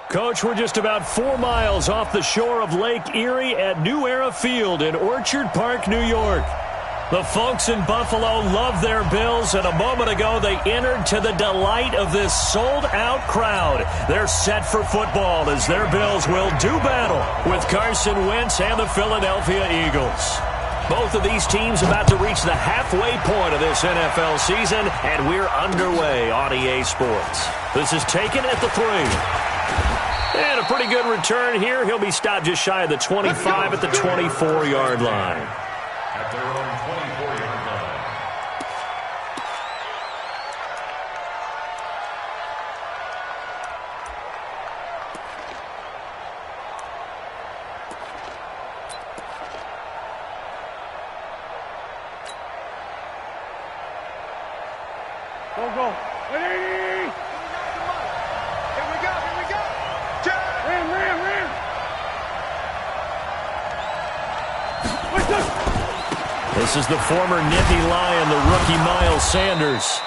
Coach, we're just about 4 miles off the shore of Lake Erie at New Era Field in Orchard Park, New York. The folks in Buffalo love their Bills, and a moment ago they entered to the delight of this sold-out crowd. They're set for football as their Bills will do battle with Carson Wentz and the Philadelphia Eagles. Both of these teams about to reach the halfway point of this NFL season, and we're underway on EA Sports. This is taken at the 3. And a pretty good return here. He'll be stopped just shy of the 25 at the 24-yard line. At their own 24-yard line. Go. Ready! Here we go. Ram. This is the former Nittany Lion, the rookie Miles Sanders.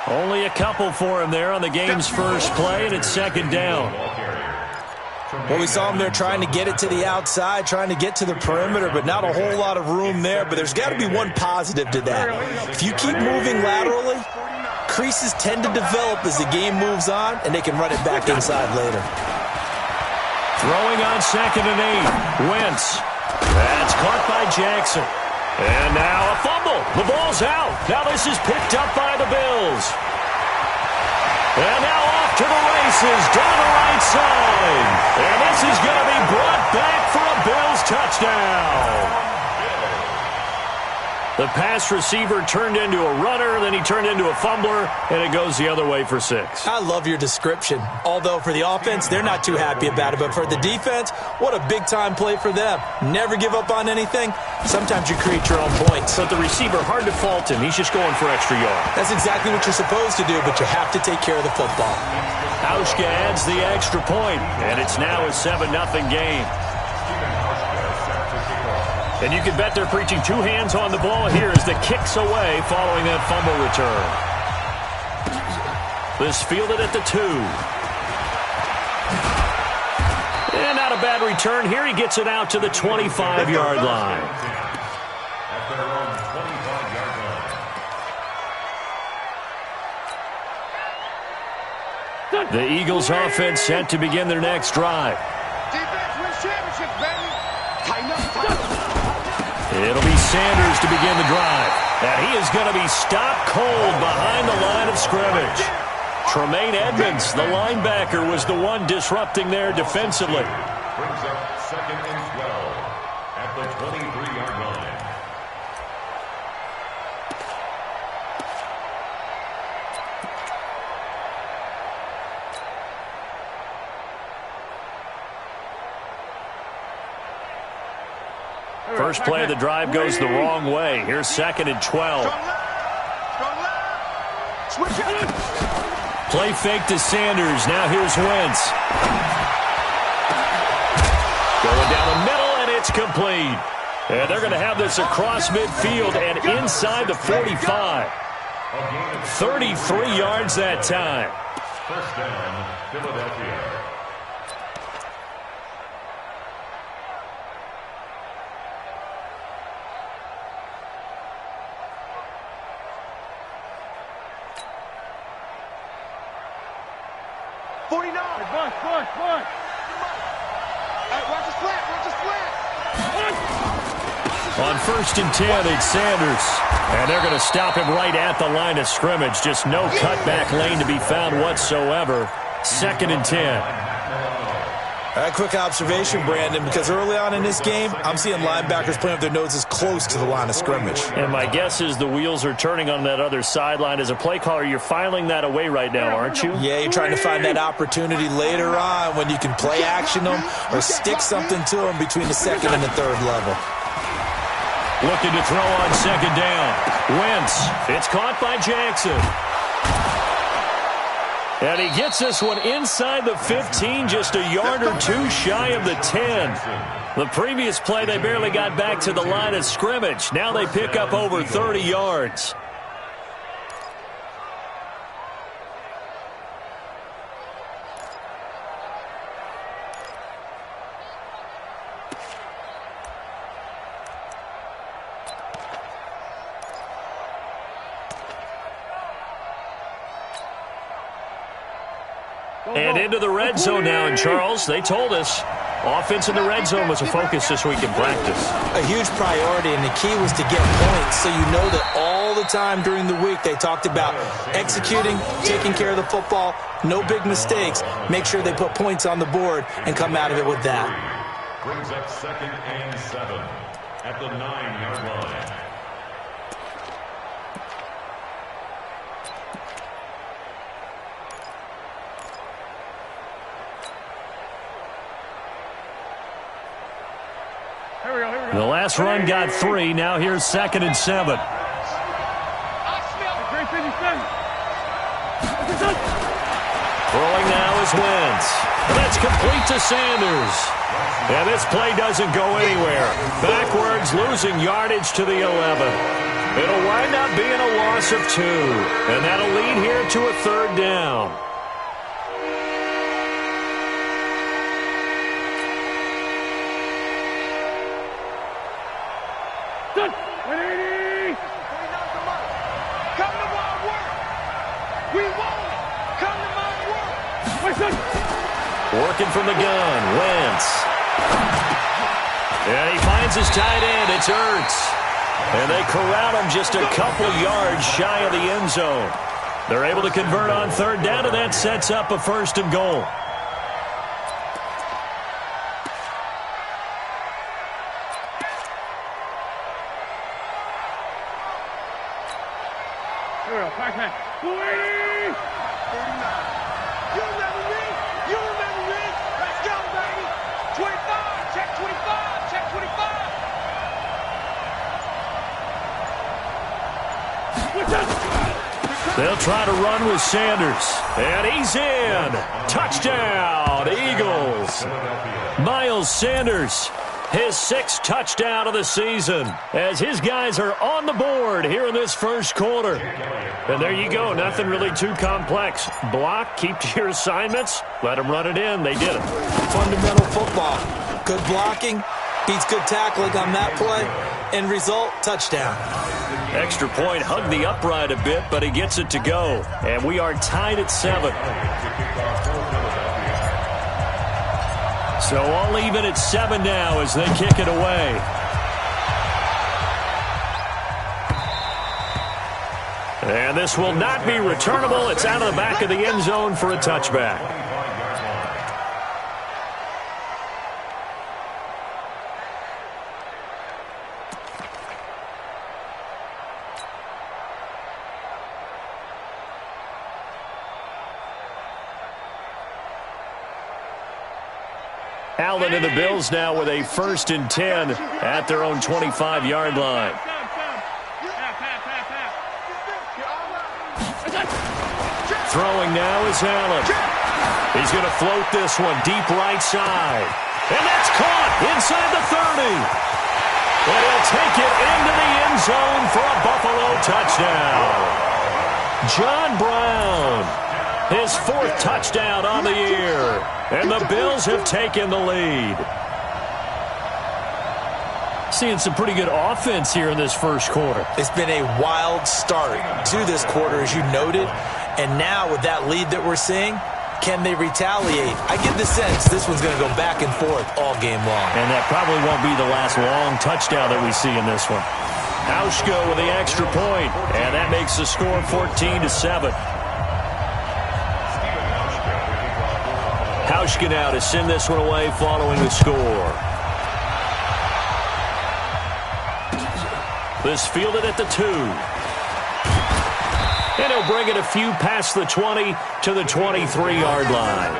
Only a couple for him there on the game's first play, and it's second down. Well, we saw him there trying to get it to the outside, trying to get to the perimeter, but not a whole lot of room there. But there's got to be one positive to that. If you keep moving laterally, creases tend to develop as the game moves on, and they can run it back inside later. Throwing on 2nd and 8. Wentz. That's caught by Jackson. And now a fumble. The ball's out. Now this is picked up by the Bills. And now off to the races down the right side. And this is going to be brought back for a Bills touchdown. The pass receiver turned into a runner, then he turned into a fumbler, and it goes the other way for 6. I love your description. Although for the offense, they're not too happy about it. But for the defense, what a big-time play for them. Never give up on anything. Sometimes you create your own points. But the receiver, hard to fault him. He's just going for extra yard. That's exactly what you're supposed to do, but you have to take care of the football. Hauschka adds the extra point, and it's now a 7-0 game. And you can bet they're preaching 2 hands on the ball here as the kick's away following that fumble return. This fielded at the 2. And not a bad return here. He gets it out to the 25-yard line. At their own 25-yard line. The Eagles offense set to begin their next drive. Defense wins championships, baby. Tighten up. It'll be Sanders to begin the drive. And he is going to be stopped cold behind the line of scrimmage. Tremaine Edmonds, the linebacker, was the one disrupting there defensively. Brings up 2nd and 12 at the 23-yard line. First play of the drive goes the wrong way. Here's 2nd and 12. Play fake to Sanders. Now here's Wentz. Going down the middle, and it's complete. And they're going to have this across midfield and inside the 45. 33 yards that time. First down, Philadelphia. Bunt. Watch his flat. On 1st and 10, it's Sanders. And they're going to stop him right at the line of scrimmage. Just no cutback lane to be found whatsoever. 2nd and 10. A quick observation, Brandon, because early on in this game, I'm seeing linebackers playing with their noses close to the line of scrimmage. And my guess is the wheels are turning on that other sideline. As a play caller, you're filing that away right now, aren't you? Yeah, you're trying to find that opportunity later on when you can play action them or stick something to them between the 2nd and the 3rd level. Looking to throw on 2nd down. Wentz. It's caught by Jackson. And he gets this one inside the 15, just a yard or 2 shy of the 10. The previous play, they barely got back to the line of scrimmage. Now they pick up over 30 yards. And into the red zone now. And, Charles, they told us offense in the red zone was a focus this week in practice. A huge priority, and the key was to get points, so you know that all the time during the week they talked about executing, taking care of the football, no big mistakes, make sure they put points on the board and come out of it with that. Brings up 2nd and 7 at the 9-yard line. The last run got 3. Now here's 2nd and 7. Throwing now is Wentz. That's complete to Sanders. And this play doesn't go anywhere. Backwards, losing yardage to the 11. It'll wind up being a loss of 2. And that'll lead here to a 3rd down. Working from the gun, Wentz. And he finds his tight end. It's Ertz. And they corral him just a couple yards shy of the end zone. They're able to convert on 3rd down, and that sets up a 1st and goal. They'll try to run with Sanders. And he's in. Touchdown, Eagles. Miles Sanders, his 6th touchdown of the season, as his guys are on the board here in this first quarter. And there you go. Nothing really too complex. Block, keep to your assignments, let them run it in. They did it. Fundamental football. Good blocking beats good tackling on that play. End result, touchdown. Extra point, hugged the upright a bit, but he gets it to go. And we are tied at 7. So all even at 7 now as they kick it away. And this will not be returnable. It's out of the back of the end zone for a touchback. Allen and the Bills now with a 1st and 10 at their own 25-yard line. Throwing now is Allen. He's going to float this one deep right side. And that's caught inside the 30. And he'll take it into the end zone for a Buffalo touchdown. John Brown. His 4th touchdown on the year. And the Bills have taken the lead. Seeing some pretty good offense here in this first quarter. It's been a wild start to this quarter, as you noted. And now with that lead that we're seeing, can they retaliate? I get the sense this one's going to go back and forth all game long. And that probably won't be the last long touchdown that we see in this one. Hauschka with the extra point. And that makes the score 14-7. Hauschka now to send this one away following the score. This fielded at the 2. And he'll bring it a few past the 20 to the 23-yard line.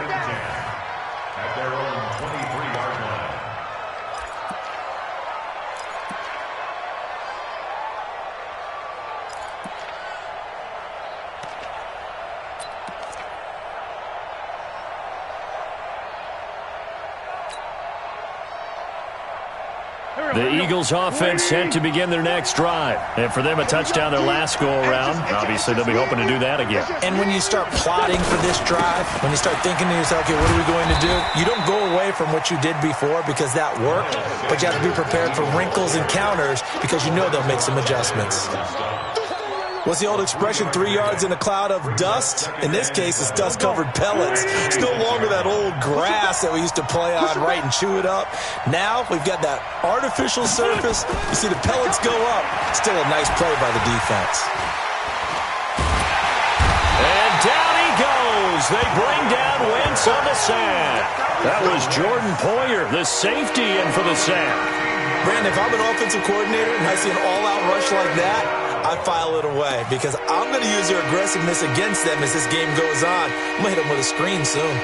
At their own 23-yard line. The Eagles offense set to begin their next drive. And for them, a touchdown their last go-around. Obviously, they'll be hoping to do that again. And when you start plotting for this drive, when you start thinking to yourself, okay, what are we going to do? You don't go away from what you did before because that worked, but you have to be prepared for wrinkles and counters because you know they'll make some adjustments. What's the old expression, 3 yards in a cloud of dust? In this case, it's dust-covered pellets. It's no longer that old grass that we used to play on, right, and chew it up. Now we've got that artificial surface. You see the pellets go up. Still a nice play by the defense. And down he goes. They bring down Wentz on the sack. That was Jordan Poyer, the safety, in for the sack. Brandon, if I'm an offensive coordinator and I see an all-out rush like that, I file it away because I'm going to use their aggressiveness against them as this game goes on. I'm going to hit them with a screen soon.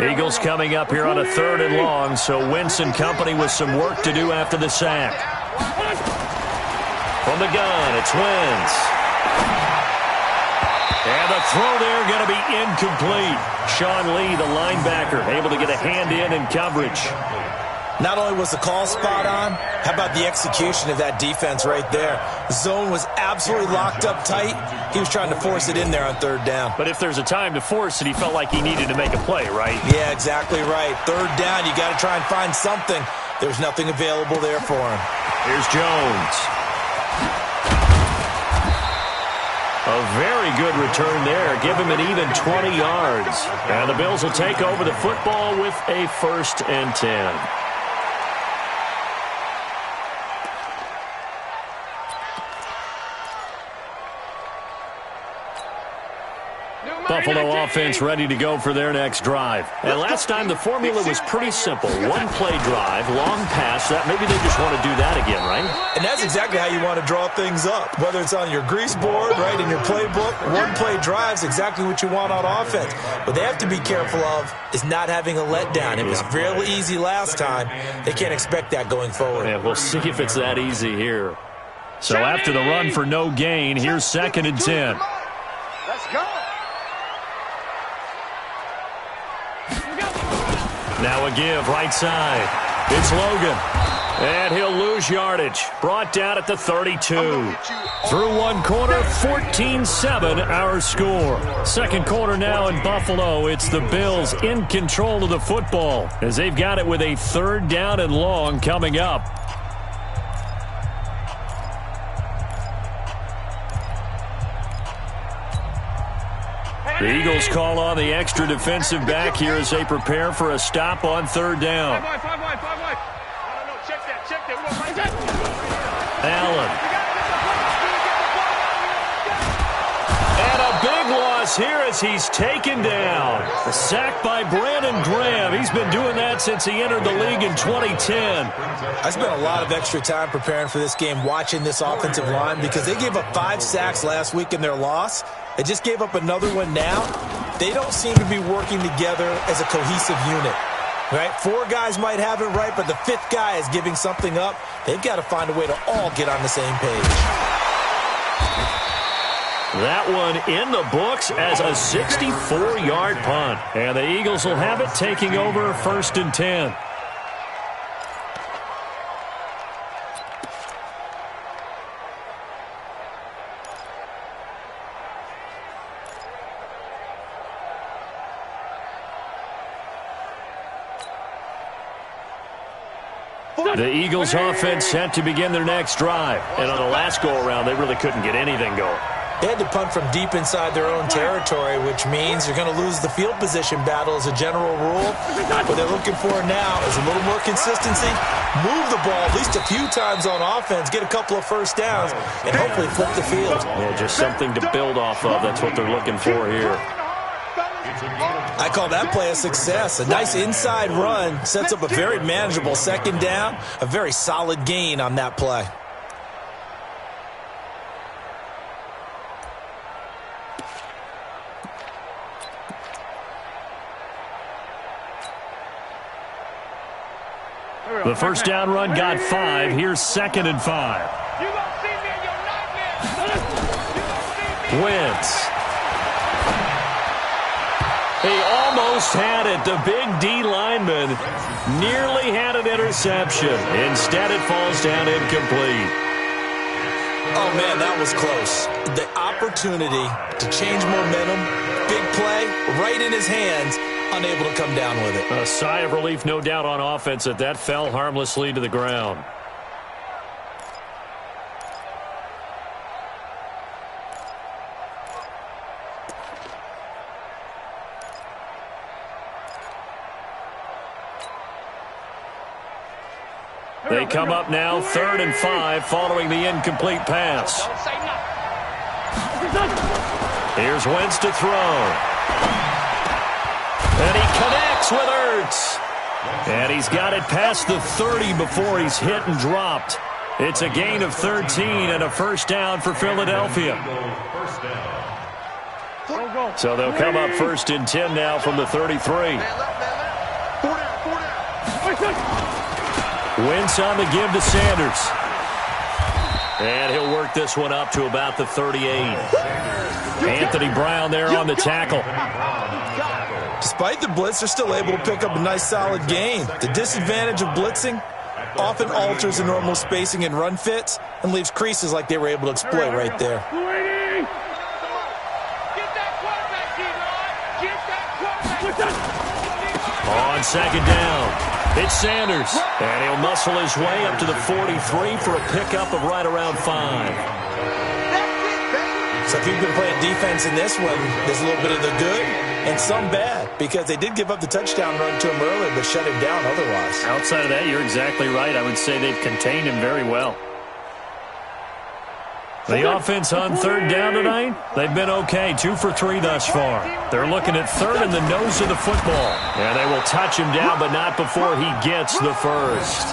Eagles coming up here on a 3rd and long, so Wentz and company with some work to do after the sack. From the gun, it's Wentz. And the throw there going to be incomplete. Sean Lee, the linebacker, able to get a hand in coverage. Not only was the call spot on, how about the execution of that defense right there? The zone was absolutely locked up tight. He was trying to force it in there on 3rd down. But if there's a time to force it, he felt like he needed to make a play, right? Yeah, exactly right. 3rd down, you got to try and find something. There's nothing available there for him. Here's Jones. A very good return there. Give him an even 20 yards. And the Bills will take over the football with a 1st and 10. Buffalo offense ready to go for their next drive. And last time the formula was pretty simple. 1-play drive, long pass. That maybe they just want to do that again, right? And that's exactly how you want to draw things up. Whether it's on your grease board, right, in your playbook, 1-play drive is exactly what you want on offense. What they have to be careful of is not having a letdown. It was real easy last time. They can't expect that going forward. Yeah, we'll see if it's that easy here. So after the run for no gain, here's 2nd and 10. Let's go. Now a give, right side. It's Logan. And he'll lose yardage. Brought down at the 32. Through one quarter, 14-7 our score. 2nd quarter now in Buffalo. It's the Bills in control of the football as they've got it with a 3rd down and long coming up. The Eagles call on the extra defensive back here as they prepare for a stop on 3rd down. Allen. And a big loss here as he's taken down. A sack by Brandon Graham. He's been doing that since he entered the league in 2010. I spent a lot of extra time preparing for this game, watching this offensive line, because they gave up 5 sacks last week in their loss. They just gave up another one now. They don't seem to be working together as a cohesive unit. Right? 4 guys might have it right, but the 5th guy is giving something up. They've got to find a way to all get on the same page. That one in the books as a 64-yard punt. And the Eagles will have it taking over 1st and 10. The Eagles offense set to begin their next drive. And on the last go-around, they really couldn't get anything going. They had to punt from deep inside their own territory, which means you're going to lose the field position battle as a general rule. What they're looking for now is a little more consistency, move the ball at least a few times on offense, get a couple of 1st downs, and hopefully flip the field. Yeah, just something to build off of. That's what they're looking for here. I call that play a success. A nice inside run sets up a very manageable 2nd down, a very solid gain on that play. The 1st down run got 5. Here's 2nd and 5. Wentz. He almost had it. The big D lineman nearly had an interception. Instead, it falls down incomplete. Oh, man, that was close. The opportunity to change momentum, big play, right in his hands, unable to come down with it. A sigh of relief, no doubt, on offense that fell harmlessly to the ground. They come up now, 3rd and 5, following the incomplete pass. Here's Wentz to throw. And he connects with Ertz. And he's got it past the 30 before he's hit and dropped. It's a gain of 13 and a first down for Philadelphia. So they'll come up 1st and 10 now from the 33. Wentz on the give to Sanders. And he'll work this one up to about the 38. Anthony Brown there on the tackle. Despite the blitz, they're still able to pick up a nice solid gain. The disadvantage of blitzing often alters the normal spacing and run fits and leaves creases like they were able to exploit right there. On 2nd down. It's Sanders, and he'll muscle his way up to the 43 for a pickup of right around 5. So if you've been playing defense in this one, there's a little bit of the good and some bad, because they did give up the touchdown run to him earlier, but shut him down otherwise. Outside of that, you're exactly right. I would say they've contained him very well. The offense on 3rd down tonight, they've been okay, 2 for 3 thus far. They're looking at 3rd in the nose of the football. And they will touch him down, but not before he gets the first.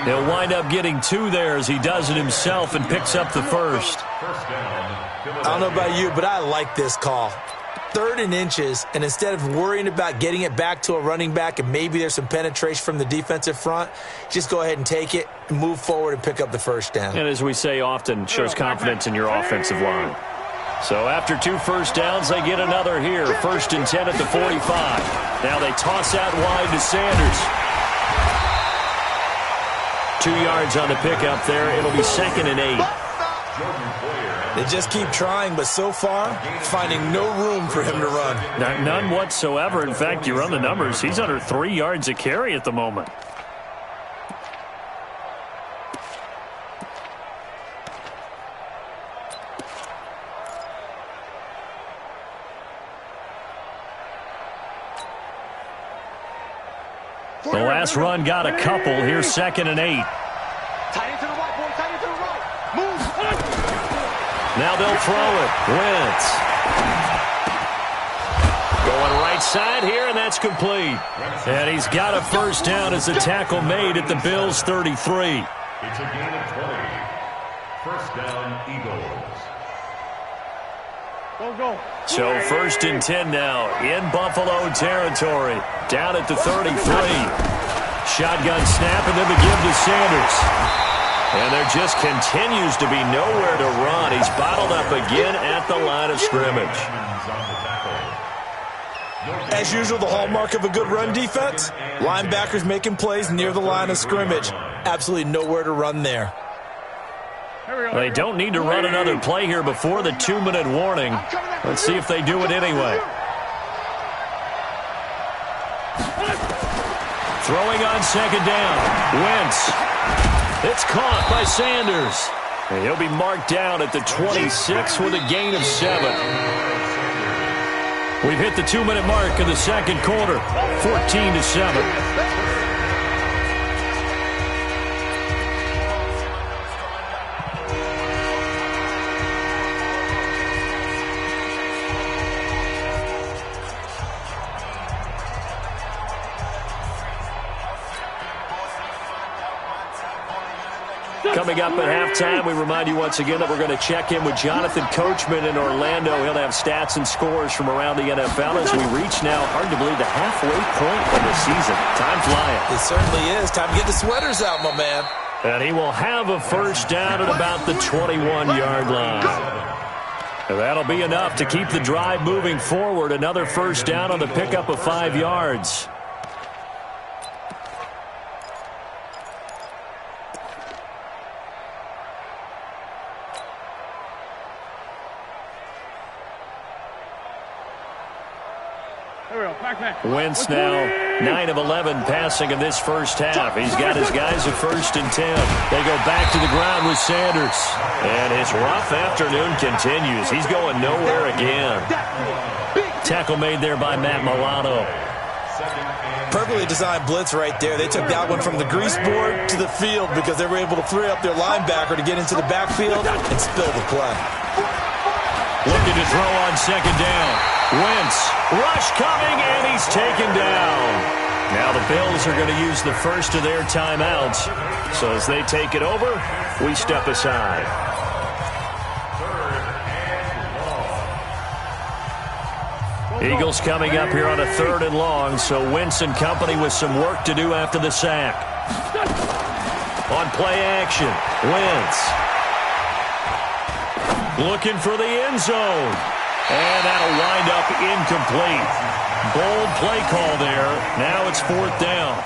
He'll wind up getting 2 there as he does it himself and picks up the first. I don't know about you, but I like this call. 3rd and inches, and instead of worrying about getting it back to a running back and maybe there's some penetration from the defensive front, just go ahead and take it, move forward, and pick up the first down. And as we say often, shows confidence in your offensive line. So after 2 first downs, they get another here. 1st and 10 at the 45. Now they toss out wide to Sanders. 2 yards on the pickup there. It'll be 2nd and 8. They just keep trying, but so far, finding no room for him to run. None whatsoever. In fact, you run the numbers. He's under 3 yards a carry at the moment. The last run got a couple. Here's 2nd and 8. Now they'll throw it. Wentz. Going right side here, and that's complete. And he's got a first down as the tackle made at the Bills' 33. It's a gain of 20. First down, Eagles. Go. So 1st and 10 now in Buffalo territory. Down at the 33. Shotgun snap, and then the give to Sanders. And there just continues to be nowhere to run. He's bottled up again at the line of scrimmage. As usual, the hallmark of a good run defense, linebackers making plays near the line of scrimmage. Absolutely nowhere to run there. They don't need to run another play here before the 2-minute warning. Let's see if they do it anyway. Throwing on 2nd down. Wentz. It's caught by Sanders. And he'll be marked down at the 26 with a gain of 7. We've hit the 2-minute mark of the 2nd quarter, 14-7. Coming up at halftime, we remind you once again that we're going to check in with Jonathan Coachman in Orlando. He'll have stats and scores from around the NFL as we reach now, hard to believe, the halfway point of the season. Time flying. It certainly is. Time to get the sweaters out, my man. And he will have a first down at about the 21-yard line. And that'll be enough to keep the drive moving forward. Another first down on the pickup of 5 yards. Wentz now 9 of 11 passing in this first half. He's got his guys at 1st and 10. They go back to the ground with Sanders. And his rough afternoon continues. He's going nowhere again. Tackle made there by Matt Milano. Perfectly designed blitz right there. They took that one from the grease board to the field because they were able to free up their linebacker to get into the backfield and spill the play. Looking to throw on 2nd down. Wentz, rush coming, and he's taken down. Now the Bills are going to use the first of their timeouts. So as they take it over, we step aside. Eagles coming up here on a 3rd and long, so Wentz and company with some work to do after the sack. On play action, Wentz. Looking for the end zone. And that'll wind up incomplete. Bold play call there. Now it's 4th down.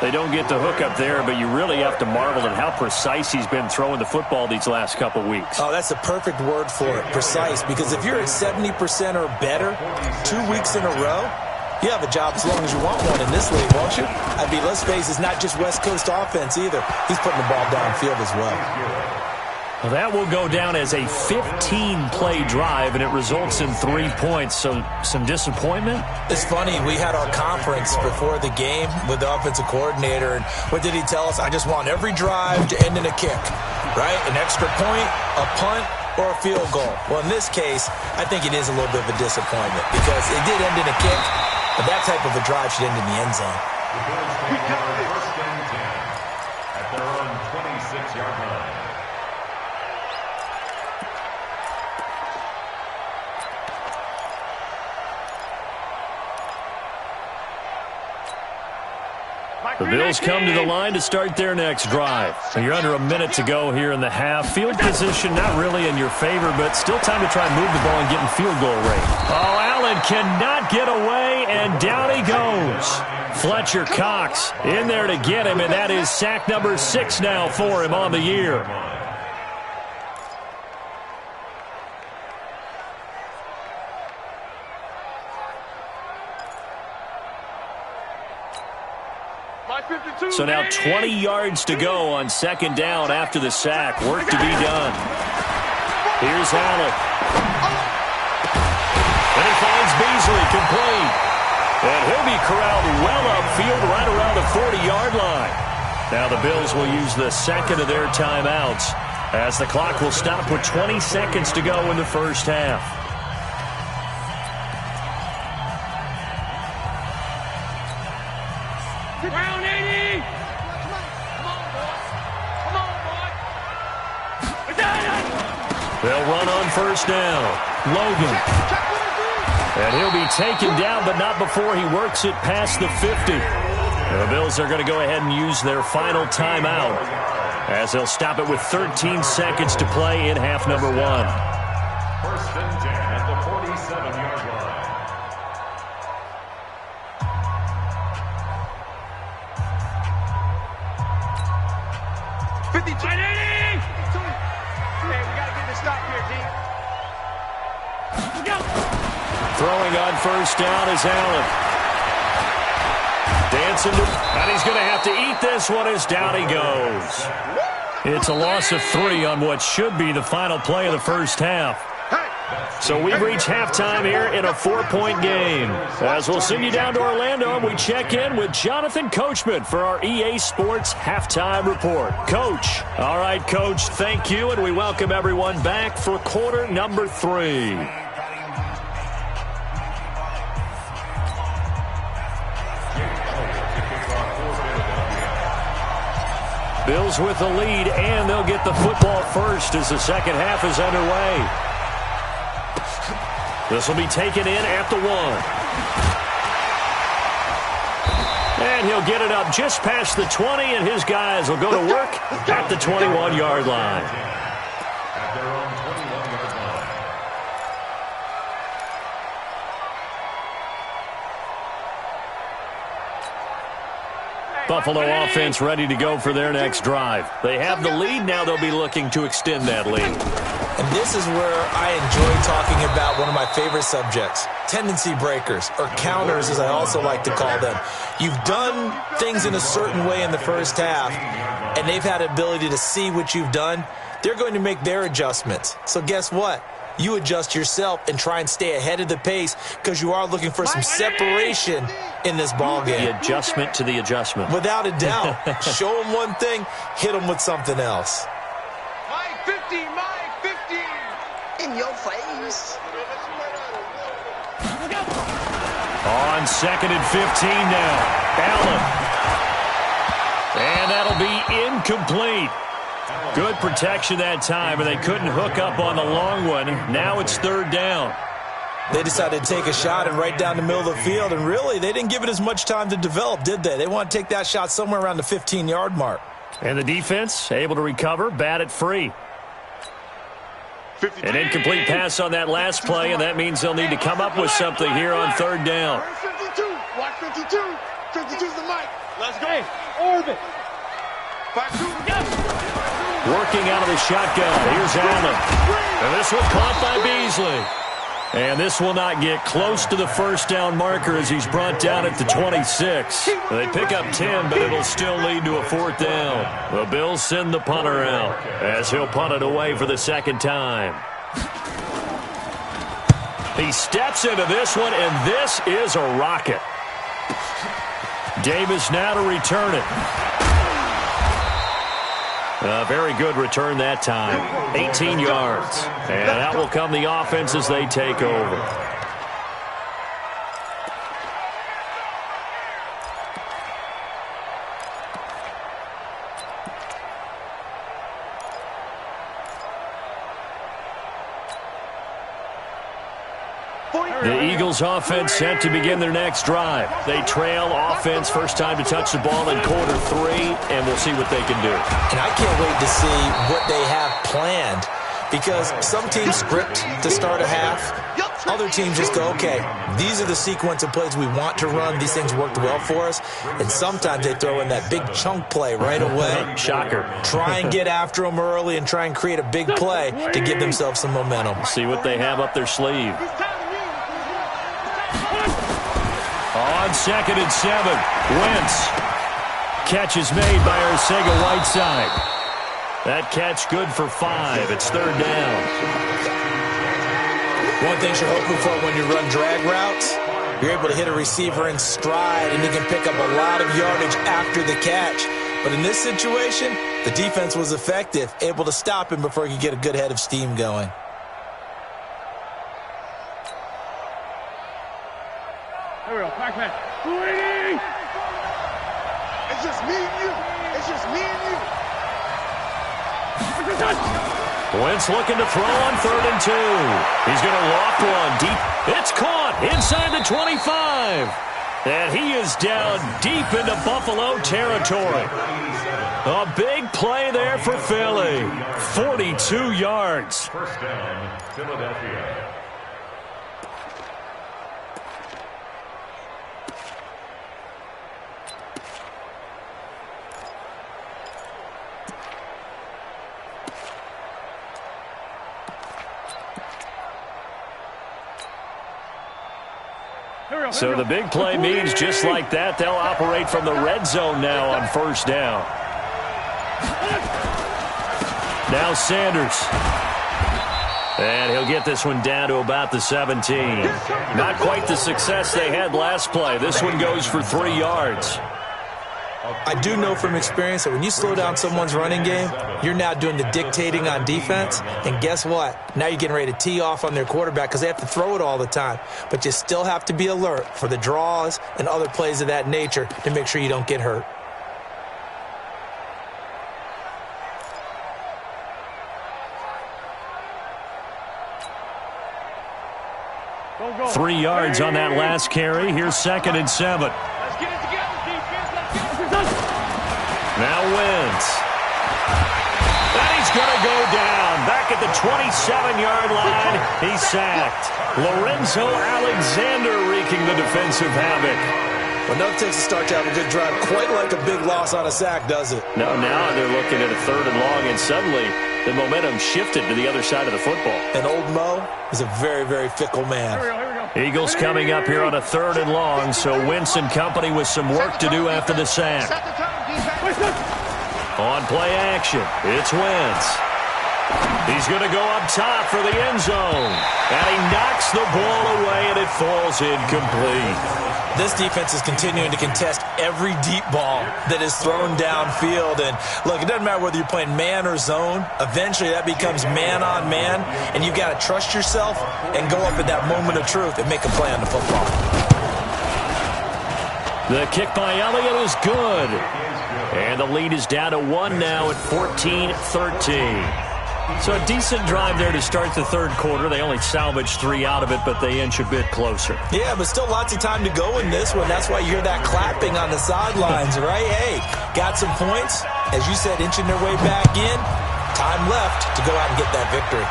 They don't get the hook up there, but you really have to marvel at how precise he's been throwing the football these last couple weeks. Oh, that's the perfect word for it, precise. Because if you're at 70% or better 2 weeks in a row, you have a job as long as you want one in this league, won't you? I mean, let's face it, it's not just West Coast offense either. He's putting the ball downfield as well. Well, that will go down as a 15-play drive, and it results in 3 points. So some disappointment? It's funny. We had our conference before the game with the offensive coordinator, and what did he tell us? I just want every drive to end in a kick, right? An extra point, a punt, or a field goal. Well, in this case, I think it is a little bit of a disappointment because it did end in a kick, but that type of a drive should end in the end zone. The Bills are 1st and 10 at their own 26-yard line. The Bills come to the line to start their next drive. You're under a minute to go here in the half. Field position not really in your favor, but still time to try and move the ball and get in field goal range. Oh, Allen cannot get away, and down he goes. Fletcher Cox in there to get him, and that is sack number 6 now for him on the year. So now 20 yards to go on 2nd down after the sack. Work to be done. Here's Allen. And he finds Beasley complete. And he'll be corralled well upfield right around the 40-yard line. Now the Bills will use the 2nd of their timeouts as the clock will stop with 20 seconds to go in the first half. They'll run on 1st down. Logan. And he'll be taken down, but not before he works it past the 50. And the Bills are going to go ahead and use their final timeout as they'll stop it with 13 seconds to play in half number 1. 1st and 10 at the 47-yard line. Throwing on 1st down is Allen. Dancing, and he's going to have to eat this one as down he goes. It's a loss of 3 on what should be the final play of the first half. So we've reached halftime here in a 4-point game. As we'll send you down to Orlando, and we check in with Jonathan Coachman for our EA Sports Halftime Report. Coach. All right, Coach, thank you, and we welcome everyone back for quarter number 3. Bills with the lead, and they'll get the football first as the second half is underway. This will be taken in at the 1. And he'll get it up just past the 20, and his guys will go to work at the 21-yard line. At their own 21-yard line. Buffalo offense ready to go for their next drive. They have the lead. Now they'll be looking to extend that lead. And this is where I enjoy talking about one of my favorite subjects, tendency breakers, or counters as I also like to call them. You've done things in a certain way in the first half, and they've had the ability to see what you've done. They're going to make their adjustments. So guess what? You adjust yourself and try and stay ahead of the pace because you are looking for some separation in this ball game. The adjustment to the adjustment. Without a doubt. Show them one thing, hit them with something else. Mike 50, Mike 50. In your face. On 2nd and 15 now. Allen. And that'll be incomplete. Good protection that time, and they couldn't hook up on the long one. Now it's 3rd down. They decided to take a shot and right down the middle of the field, and really, they didn't give it as much time to develop, did they? They want to take that shot somewhere around the 15-yard mark. And the defense able to recover, bat it free. An incomplete pass on that last play, and that means they'll need to come up with something here on 3rd down. 52, watch 52. 52's the mic. Let's go. Orbit. 5-2. Working out of the shotgun. Here's Allen. And this one caught by Beasley. And this will not get close to the 1st down marker as he's brought down at the 26. They pick up 10, but it'll still lead to a 4th down. The Bills send the punter out as he'll punt it away for the 2nd time. He steps into this one, and this is a rocket. Davis now to return it. A very good return that time. 18 yards. And out will come the offense as they take over. The Eagles offense set to begin their next drive. They trail offense, first time to touch the ball in quarter 3, and we'll see what they can do. And I can't wait to see what they have planned because some teams script to start a half. Other teams just go, okay, these are the sequence of plays we want to run. These things worked well for us. And sometimes they throw in that big chunk play right away. Shocker. Try and get after them early and try and create a big play to give themselves some momentum. See what they have up their sleeve. On 2nd and 7, Wentz. Catch is made by Arcega-Whiteside. That catch good for 5. It's 3rd down. One thing you're hoping for when you run drag routes, you're able to hit a receiver in stride, and you can pick up a lot of yardage after the catch. But in this situation, the defense was effective, able to stop him before he could get a good head of steam going. Here we go. Pac-Man. It's just me and you. It's just me and you. Wentz looking to throw on 3rd and 2. He's going to loft one deep. It's caught inside the 25. And he is down deep into Buffalo territory. A big play there for Philly. 42 yards. 1st down, Philadelphia. So the big play means just like that, they'll operate from the red zone now on 1st down. Now Sanders. And he'll get this one down to about the 17. Not quite the success they had last play. This one goes for 3 yards. I do know from experience that when you slow down someone's running game, you're now doing the dictating on defense. And guess what? Now you're getting ready to tee off on their quarterback because they have to throw it all the time. But you still have to be alert for the draws and other plays of that nature to make sure you don't get hurt. Go. 3 yards on that last carry. Here's 2nd and 7. Now Wentz. And he's going to go down. Back at the 27-yard line. He's sacked. Lorenzo Alexander wreaking the defensive havoc. Well, nothing takes a start to have a good drive quite like a big loss on a sack, does it? No, now they're looking at a 3rd and long, and suddenly the momentum shifted to the other side of the football. And old Mo is a very, very fickle man. Eagles coming up here on a 3rd and long, so Wentz and company with some work to do after the sack. On play action, it's Wentz. He's going to go up top for the end zone. And he knocks the ball away, and it falls incomplete. This defense is continuing to contest every deep ball that is thrown downfield. And, look, it doesn't matter whether you're playing man or zone. Eventually, that becomes man-on-man, and you've got to trust yourself and go up at that moment of truth and make a play on the football. The kick by Elliott is good. And the lead is down to 1 now at 14-13. So a decent drive there to start the 3rd quarter. They only salvaged 3 out of it, but they inch a bit closer. Yeah, but still lots of time to go in this one. That's why you hear that clapping on the sidelines, right? Hey, got some points. As you said, inching their way back in. Time left to go out and get that victory.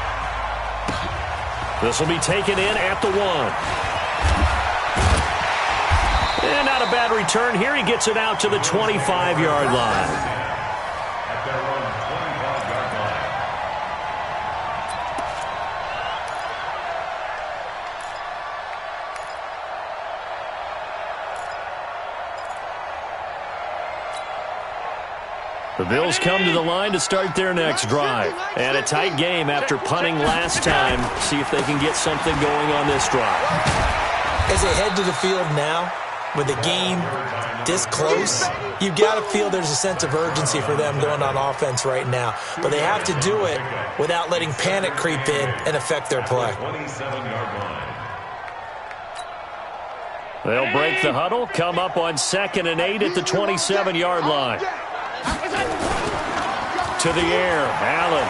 This will be taken in at the 1. And not a bad return here. He gets it out to the 25-yard line. The Bills come to the line to start their next drive. And a tight game after punting last time. See if they can get something going on this drive. As they head to the field now, with the game this close, you've got to feel there's a sense of urgency for them going on offense right now. But they have to do it without letting panic creep in and affect their play. They'll break the huddle, come up on 2nd and 8 at the 27-yard line. To the air, Allen.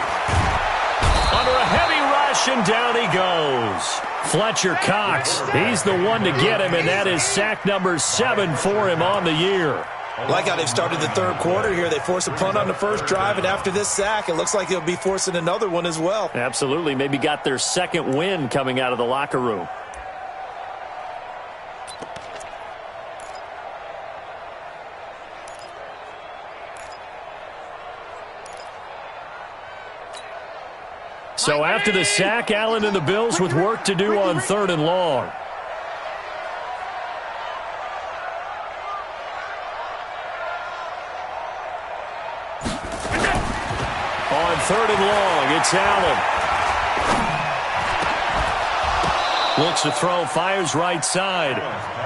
Under a heavy rush, and down he goes. Fletcher Cox, he's the one to get him, and that is sack number 7 for him on the year. Like how they've started the 3rd quarter here. They force a punt on the first drive, and after this sack, it looks like they'll be forcing another one as well. Absolutely. Maybe got their 2nd win coming out of the locker room. So after the sack, Allen and the Bills with work to do on 3rd and long. On 3rd and long, it's Allen. Looks to throw, fires right side.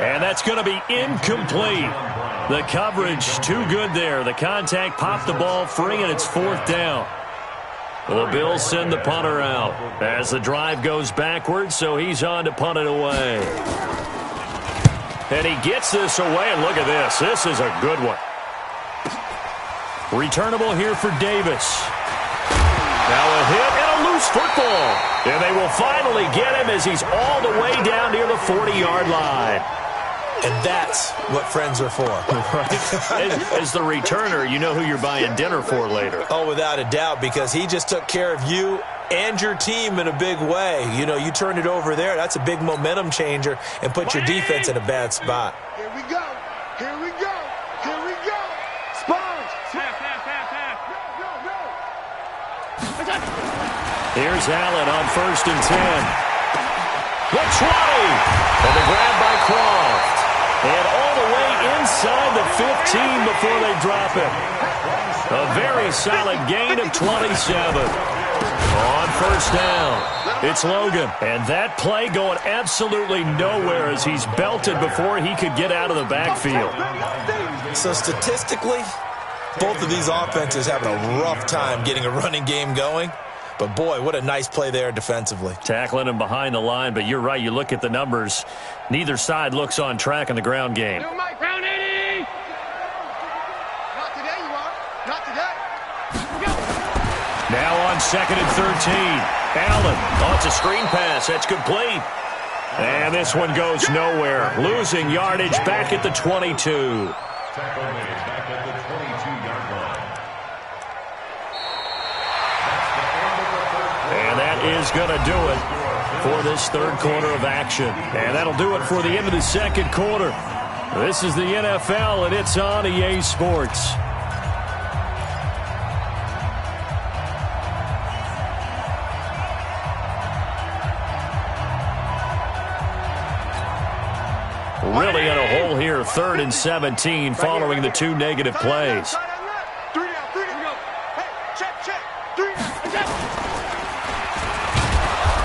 And that's going to be incomplete. The coverage too good there. The contact popped the ball free, and it's 4th down. The Bills send the punter out as the drive goes backwards, so he's on to punt it away. And he gets this away, and look at this. This is a good one. Returnable here for Davis. Now a hit and a loose football. And they will finally get him as he's all the way down near the 40-yard line. And that's what friends are for. As the returner, you know who you're buying dinner for later. Oh, without a doubt, because he just took care of you and your team in a big way. You know, you turn it over there, that's a big momentum changer and put your defense in a bad spot. Here we go. Here we go. Here we go. Sponge. Go. Here's Allen on 1st and 10. The 20. And the grab by Croft. And all the way inside the 15 before they drop it. A very solid gain of 27. On 1st down, it's Logan. And that play going absolutely nowhere as he's belted before he could get out of the backfield. So statistically, both of these offenses having a rough time getting a running game going. But, boy, what a nice play there defensively. Tackling him behind the line, but you're right. You look at the numbers. Neither side looks on track in the ground game. Ground 80! Not today, you are. Not today. Now on 2nd and 13. Allen. Oh, it's a screen pass. That's complete. And this one goes nowhere. Losing yardage back at the 22. Tackle made back at the 22-yard line. And that is going to do it for this 3rd quarter of action. And that'll do it for the end of the 2nd quarter. This is the NFL, and it's on EA Sports. Really in a hole here, 3rd and 17, following the 2 negative plays.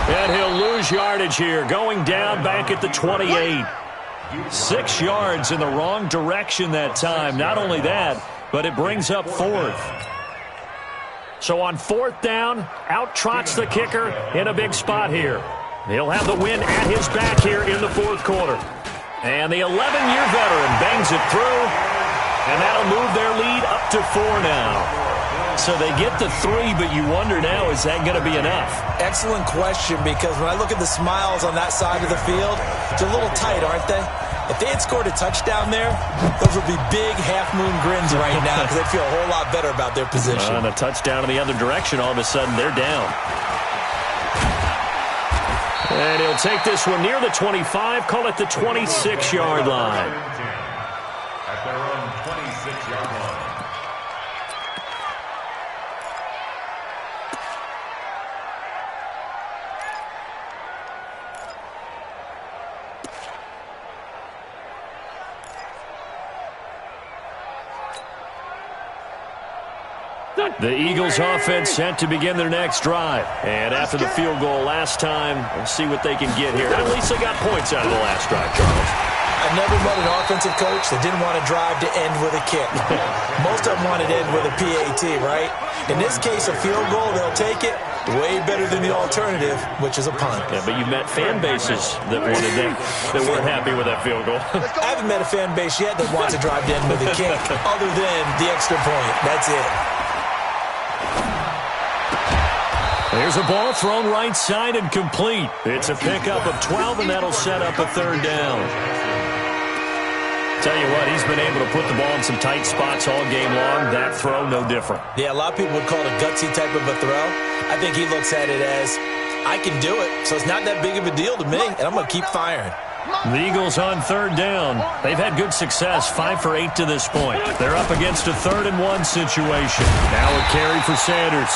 And he'll lose yardage here, going down back at the 28. 6 yards in the wrong direction that time. Not only that, but it brings up 4th. So on 4th down, out trots the kicker in a big spot here. He'll have the win at his back here in the 4th quarter. And the 11-year veteran bangs it through, and that'll move their lead up to 4 now. So they get the 3, but you wonder now, is that going to be enough? Excellent question, because when I look at the smiles on that side of the field, they're a little tight, aren't they? If they had scored a touchdown there, those would be big half-moon grins right now because they'd feel a whole lot better about their position. And a touchdown in the other direction, all of a sudden they're down. And he'll take this one near the 25, call it the 26-yard line. At their own 26-yard line. The Eagles offense set to begin their next drive. And after the field goal last time, we'll see what they can get here. At least they got points out of the last drive, Charles. I've never met an offensive coach that didn't want to drive to end with a kick. Most of them wanted to end with a PAT, right? In this case, a field goal, they'll take it. Way better than the alternative, which is a punt. Yeah, but you've met fan bases that wanted that weren't happy with that field goal. I haven't met a fan base yet that wants to drive to end with a kick, other than the extra point. That's it. There's a ball thrown right side and complete. It's a pickup of 12, and that'll set up a 3rd down. Tell you what, he's been able to put the ball in some tight spots all game long. That throw, no different. Yeah, a lot of people would call it a gutsy type of a throw. I think he looks at it as, I can do it, so it's not that big of a deal to me, and I'm going to keep firing. The Eagles on 3rd down. They've had good success, 5 for 8 to this point. They're up against a 3rd and 1 situation. Now a carry for Sanders.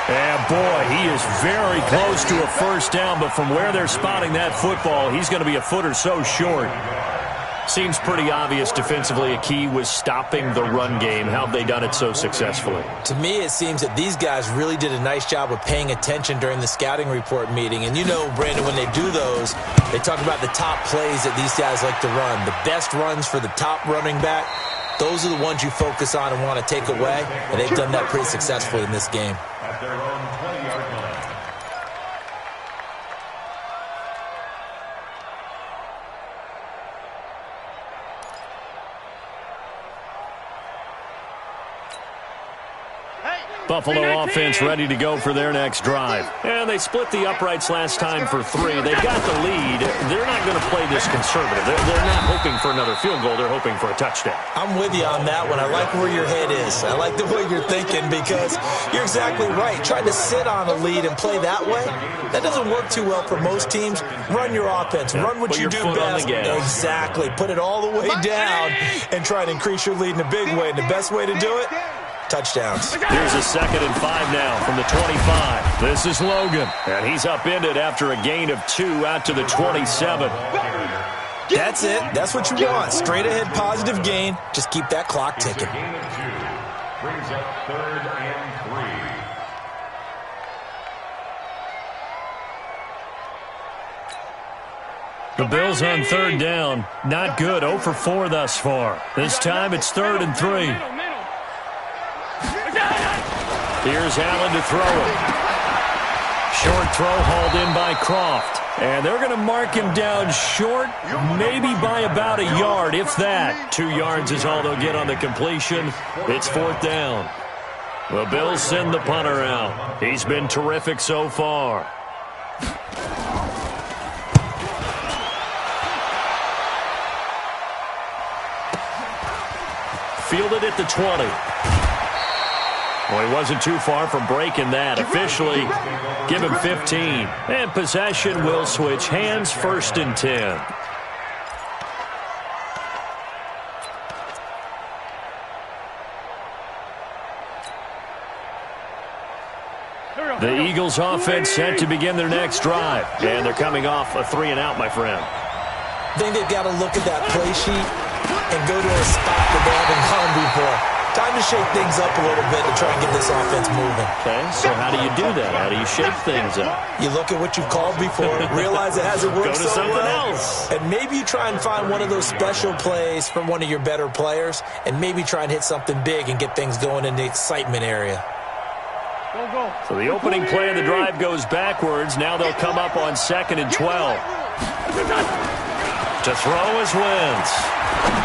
And boy, he is very close to a 1st down, but from where they're spotting that football, he's going to be a foot or so short. Seems pretty obvious defensively a key was stopping the run game. How have they done it so successfully? To me, it seems that these guys really did a nice job of paying attention during the scouting report meeting. And you know, Brandon, when they do those, they talk about the top plays that these guys like to run. The best runs for the top running back, those are the ones you focus on and want to take away. And they've done that pretty successfully in this game. At their own 20-yard line. Buffalo offense ready to go for their next drive. And they split the uprights last time for 3. They've got the lead. They're not going to play this conservative. They're not hoping for another field goal. They're hoping for a touchdown. I'm with you on that one. I like where your head is. I like the way you're thinking because you're exactly right. Trying to sit on a lead and play that way, that doesn't work too well for most teams. Run your offense. Run what you do best. Exactly. Put it all the way down and try to increase your lead in a big way. And the best way to do it, touchdowns. Here's a 2nd and 5 now from the 25. This is Logan, and he's upended after a gain of 2 out to the 27. That's it. That's what you want. Straight ahead positive gain. Just keep that clock ticking. Gain of 2 brings up 3rd and 3. The Bills on 3rd down. Not good. 0 for 4 thus far. This time it's 3rd and 3. Here's Allen to throw it. Short throw hauled in by Croft. And they're going to mark him down short, maybe by about a yard, if that. 2 yards is all they'll get on the completion. It's 4th down. The Bills send the punter out. He's been terrific so far. Fielded at the 20. Well, he wasn't too far from breaking that. Officially, give him 15. And possession will switch hands, 1st and 10. The Eagles offense set to begin their next drive. And they're coming off a 3 and out, my friend. I think they've got to look at that play sheet and go to a spot that they haven't gone before. Time to shake things up a little bit to try and get this offense moving. Okay, so how do you do that? How do you shake things up? You look at what you've called before, realize it hasn't worked Go to so something well, else. and maybe you try and find one of those special plays from one of your better players, and maybe try and hit something big and get things going in the excitement area. So the opening play of the drive goes backwards. Now they'll come up on 2nd and 12. To throw is Wentz.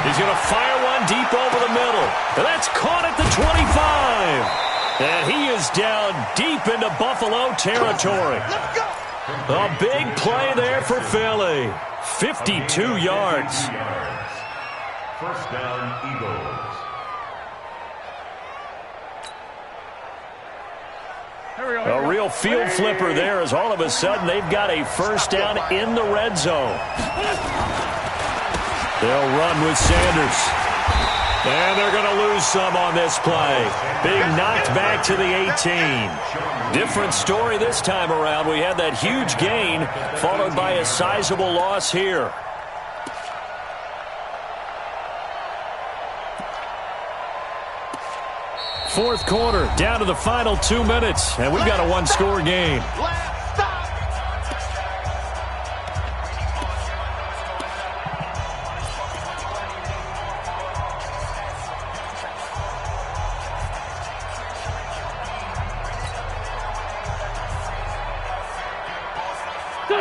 He's going to fire one deep over the middle. And that's caught at the 25. And he is down deep into Buffalo territory. A big play there for Philly. 52 yards. First down, Eagles. A real field flipper there as all of a sudden they've got a first down in the red zone. They'll run with Sanders. And they're going to lose some on this play. Big knocked back to the 18. Different story this time around. We had that huge gain followed by a sizable loss here. Fourth quarter, down to the final 2 minutes, and we've got a one-score game.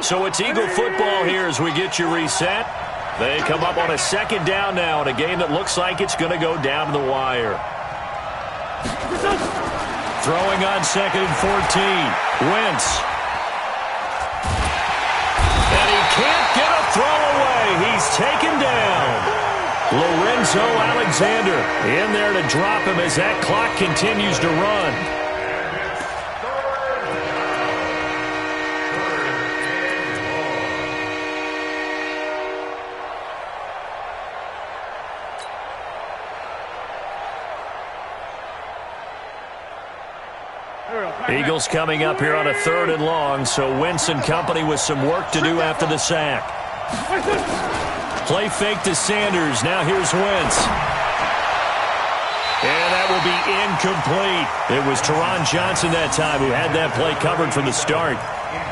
So it's Eagle football here as we get you reset. They come up on a second down now in a game that looks like it's going to go down to the wire. Throwing on 2nd and 14. Wentz. And he can't get a throw away. He's taken down. Lorenzo Alexander in there to drop him as that clock continues to run. Eagles coming up here on a 3rd and long, so Wentz and company with some work to do after the sack. Play fake to Sanders. Now here's Wentz. And that will be incomplete. It was Teron Johnson that time who had that play covered from the start.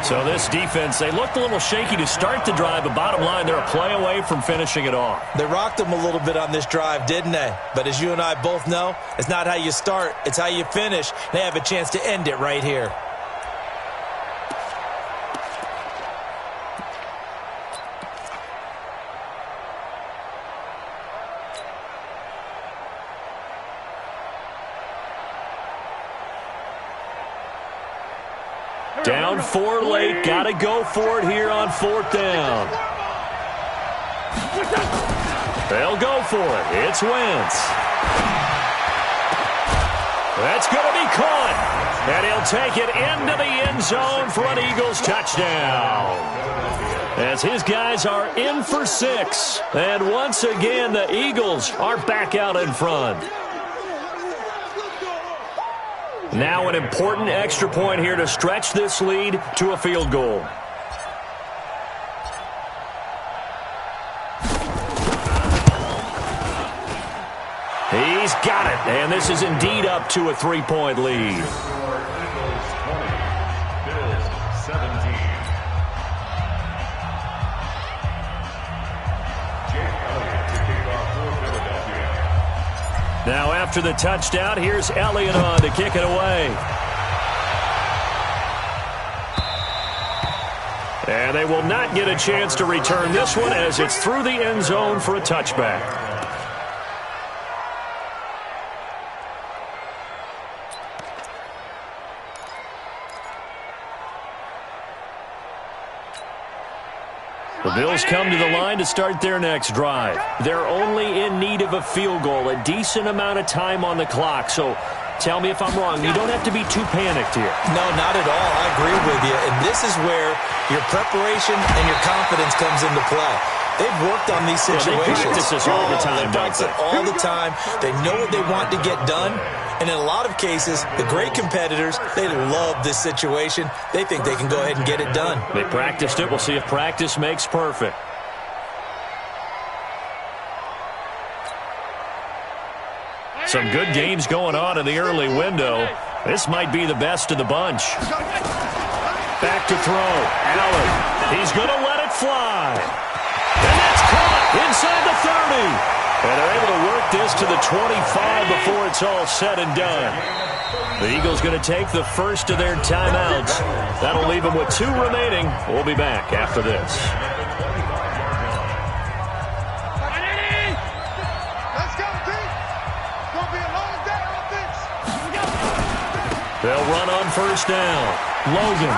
So this defense, they looked a little shaky to start the drive, but bottom line, they're a play away from finishing it off. They rocked them a little bit on this drive, didn't they? But as you and I both know, it's not how you start, it's how you finish. They have a chance to end it right here. Down 4 late. Got to go for it here on 4th down. They'll go for it. It's Wentz. That's going to be caught. And he'll take it into the end zone for an Eagles touchdown. As his guys are in for 6. And once again, the Eagles are back out in front. Now an important extra point here to stretch this lead to a field goal. He's got it, and this is indeed up to a 3-point lead. Eagles 20, Bills 17. Jake Elliott to kick off for Philadelphia. Now after the touchdown, here's Elliott on to kick it away. And they will not get a chance to return this one as it's through the end zone for a touchback. The Bills come to the line to start their next drive. They're only in need of a field goal, a decent amount of time on the clock. So tell me if I'm wrong. You don't have to be too panicked here. No, not at all. I agree with you. And this is where your preparation and your confidence comes into play. They've worked on these situations. They practice this all the time, They practice it all the time. They know what they want to get done. And in a lot of cases, the great competitors, they love this situation. They think they can go ahead and get it done. They practiced it. We'll see if practice makes perfect. Some good games going on in the early window. This might be the best of the bunch. Back to throw. Allen. He's going to let it fly. And that's caught inside the 30. And they're able to work this to the 25 before it's all said and done. The Eagles going to take the first of their timeouts. That'll leave them with 2 remaining. We'll be back after this. Let's go, team. Gonna be a long day on this. They'll run on first down. Logan.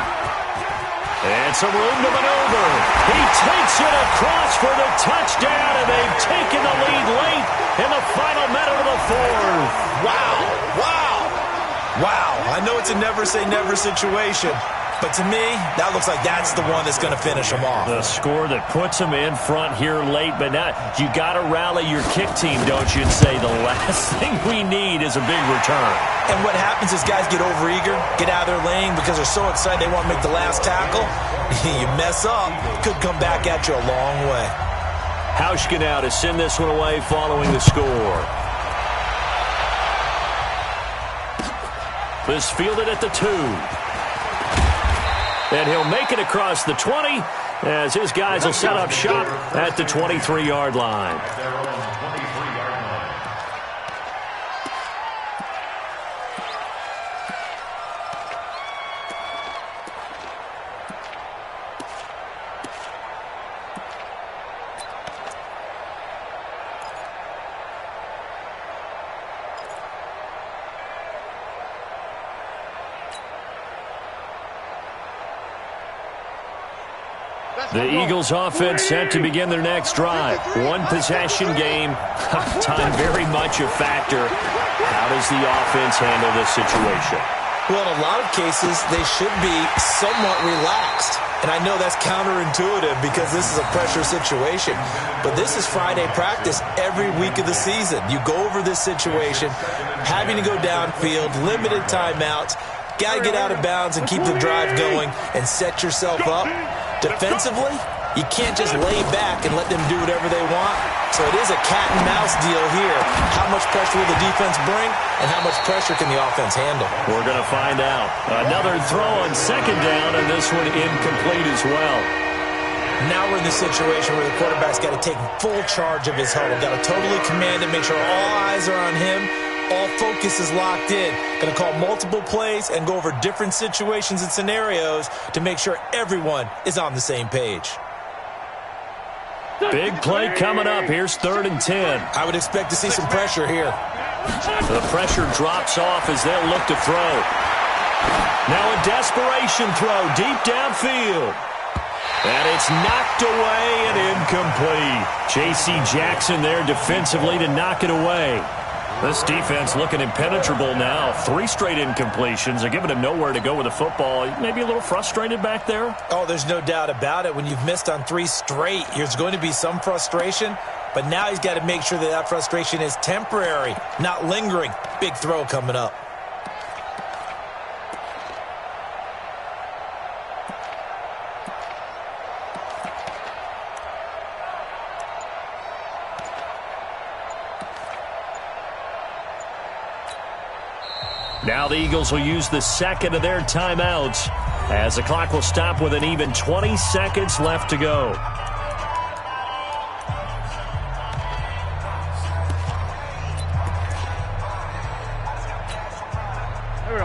And some room to maneuver. He takes it across for the touchdown, and they've taken the lead late in the final minute of the fourth. Wow, I know it's a never-say-never situation, but to me, that looks like that's the one that's going to finish them off. The score that puts them in front here late, but now you got to rally your kick team, don't you, and say the last thing we need is a big return. And what happens is guys get overeager, get out of their lane because they're so excited they want to make the last tackle. You mess up, could come back at you a long way. Hauschka now to send this one away following the score. This fielded at the 2. And he'll make it across the 20 as his guys will set up shop at the 23-yard line. The Eagles offense set to begin their next drive. One possession game. Time very much a factor. How does the offense handle this situation? Well, in a lot of cases, they should be somewhat relaxed. And I know that's counterintuitive because this is a pressure situation. But this is Friday practice every week of the season. You go over this situation, having to go downfield, limited timeouts, got to get out of bounds and keep the drive going and set yourself up. Defensively, you can't just lay back and let them do whatever they want. So it is a cat and mouse deal here. How much pressure will the defense bring, and how much pressure can the offense handle? We're going to find out. Another throw on second down, and this one incomplete as well. Now we're in the situation where the quarterback's got to take full charge of his huddle. Got to totally command it, make sure all eyes are on him. All focus is locked in. Going to call multiple plays and go over different situations and scenarios to make sure everyone is on the same page. Big play coming up. Here's 3rd and 10. I would expect to see some pressure here. The pressure drops off as they'll look to throw. Now a desperation throw deep downfield. And it's knocked away and incomplete. J.C. Jackson there defensively to knock it away. This defense looking impenetrable now. 3 straight incompletions. They're giving him nowhere to go with the football. Maybe a little frustrated back there. Oh, there's no doubt about it. When you've missed on 3 straight, there's going to be some frustration. But now he's got to make sure that that frustration is temporary, not lingering. Big throw coming up. Now the Eagles will use the second of their timeouts as the clock will stop with an even 20 seconds left to go.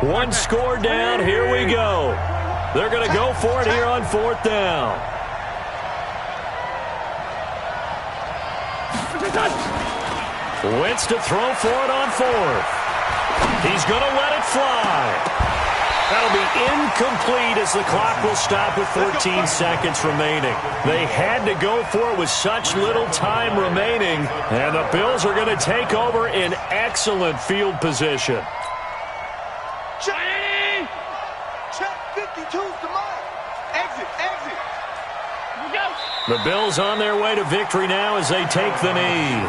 One score down. Here we go. They're going to go for it here on 4th down. Wentz to throw for it on 4th. He's going to let it fly. That'll be incomplete as the clock will stop with 14 seconds remaining. They had to go for it with such little time remaining, and the Bills are going to take over in excellent field position. Check. Check 52's the mark. Exit. Here we go. The Bills on their way to victory now as they take the knee.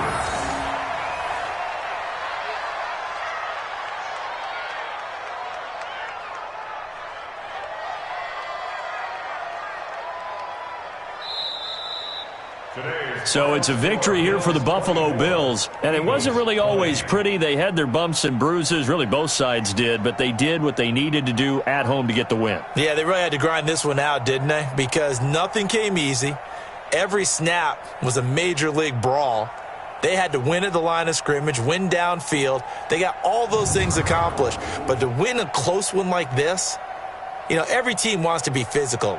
So it's a victory here for the Buffalo Bills, and it wasn't really always pretty. They had their bumps and bruises, really both sides did, but they did what they needed to do at home to get the win. Yeah, they really had to grind this one out, didn't they? Because nothing came easy. Every snap was a major league brawl. They had to win at the line of scrimmage, win downfield. They got all those things accomplished. But to win a close one like this, you know, every team wants to be physical.